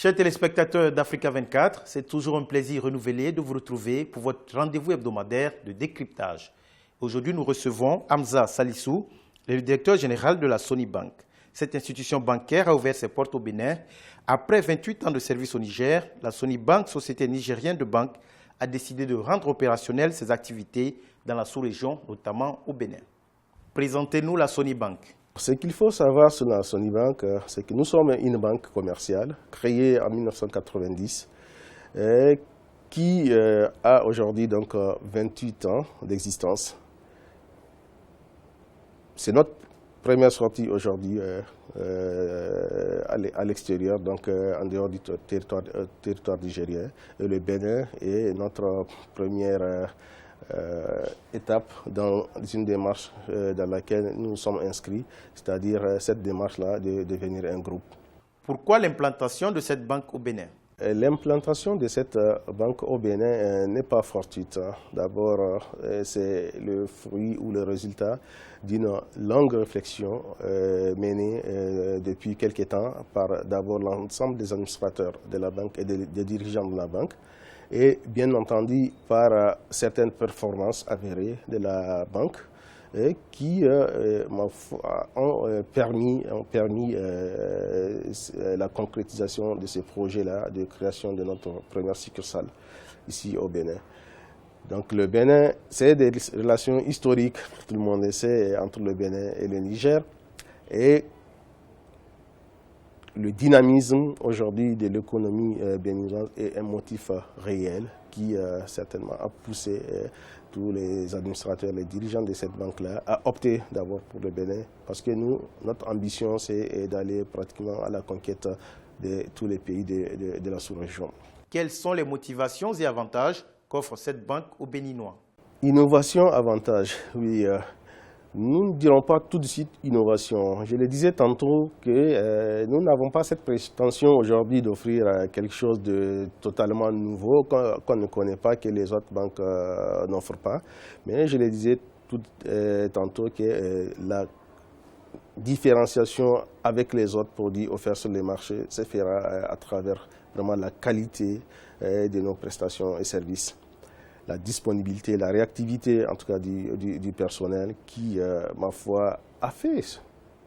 Chers téléspectateurs d'Africa 24, c'est toujours un plaisir renouvelé de vous retrouver pour votre rendez-vous hebdomadaire de décryptage. Aujourd'hui, nous recevons Hamza Salissou, le directeur général de la Sony Bank. Cette institution bancaire a ouvert ses portes au Bénin. Après 28 ans de service au Niger, la Sony Bank, société nigérienne de banque, a décidé de rendre opérationnelles ses activités dans la sous-région, notamment au Bénin. Présentez-nous la Sony Bank. Ce qu'il faut savoir sur la Sony Bank, c'est que nous sommes une banque commerciale créée en 1990 qui a aujourd'hui donc 28 ans d'existence. C'est notre première sortie aujourd'hui à l'extérieur, donc en dehors du territoire nigérien. Le Bénin est notre première étape dans une démarche dans laquelle nous sommes inscrits, c'est-à-dire cette démarche-là de devenir un groupe. Pourquoi l'implantation de cette banque au Bénin? L'implantation de cette banque au Bénin n'est pas fortuite. D'abord, c'est le fruit ou le résultat d'une longue réflexion menée depuis quelques temps par d'abord l'ensemble des administrateurs de la banque et des dirigeants de la banque, et bien entendu par certaines performances avérées de la banque qui ont permis la concrétisation de ce projet-là de création de notre première succursale ici au Bénin. Donc le Bénin, c'est des relations historiques, tout le monde le sait, entre le Bénin et le Niger. Et le dynamisme aujourd'hui de l'économie béninoise est un motif réel qui certainement a poussé tous les administrateurs, les dirigeants de cette banque-là à opter d'abord pour le Bénin, parce que nous, notre ambition, c'est d'aller pratiquement à la conquête de tous les pays de la sous-région. Quelles sont les motivations et avantages qu'offre cette banque aux Béninois? Innovation, avantage, oui. Nous ne dirons pas tout de suite innovation. Je le disais tantôt que nous n'avons pas cette prétention aujourd'hui d'offrir quelque chose de totalement nouveau qu'on ne connaît pas, que les autres banques n'offrent pas. Mais je le disais tantôt que la différenciation avec les autres produits offerts sur le marché se fera à travers vraiment la qualité de nos prestations et services. La disponibilité, la réactivité en tout cas du personnel qui, ma foi, a fait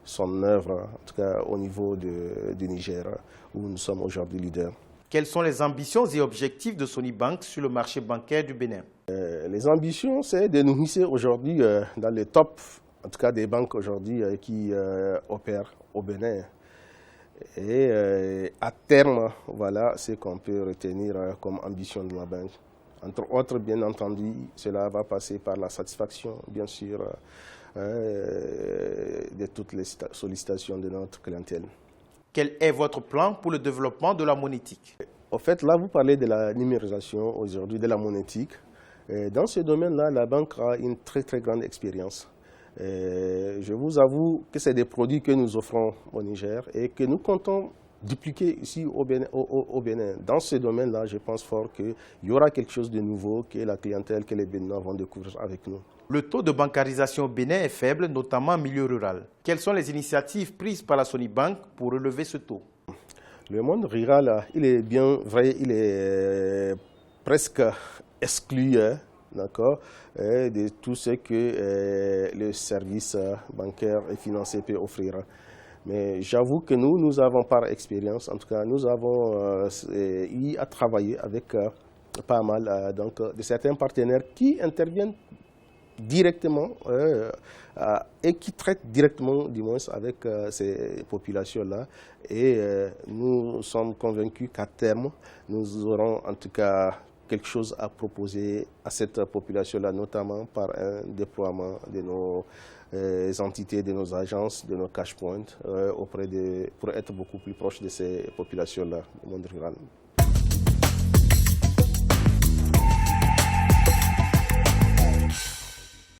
son œuvre, en tout cas au niveau du Niger, où nous sommes aujourd'hui leaders. Quelles sont les ambitions et objectifs de Sony Bank sur le marché bancaire du Bénin? Les ambitions, c'est de nous hisser aujourd'hui dans les tops, en tout cas des banques aujourd'hui qui opèrent au Bénin. Et à terme, voilà ce qu'on peut retenir comme ambition de la banque. Entre autres, bien entendu, cela va passer par la satisfaction, bien sûr, de toutes les sollicitations de notre clientèle. Quel est votre plan pour le développement de la monétique? En fait, là, vous parlez de la numérisation aujourd'hui, de la monétique. Dans ce domaine-là, la banque a une très, très grande expérience. Je vous avoue que c'est des produits que nous offrons au Niger et que nous comptons dupliquer ici au Bénin. Dans ce domaine-là, je pense fort qu'il y aura quelque chose de nouveau que la clientèle, que les Béninois vont découvrir avec nous. Le taux de bancarisation au Bénin est faible, notamment en milieu rural. Quelles sont les initiatives prises par la Sony Bank pour relever ce taux? Le monde rural, il est bien vrai, il est presque exclu, d'accord, de tout ce que le service bancaire et financier peut offrir. Mais j'avoue que nous avons par expérience, en tout cas, nous avons eu à travailler avec pas mal de certains partenaires qui interviennent directement et qui traitent directement, du moins, avec ces populations-là. Et nous sommes convaincus qu'à terme, nous aurons en tout cas quelque chose à proposer à cette population-là, notamment par un déploiement de nos entités, de nos agences, de nos cash points, pour être beaucoup plus proche de ces populations-là, du monde rural.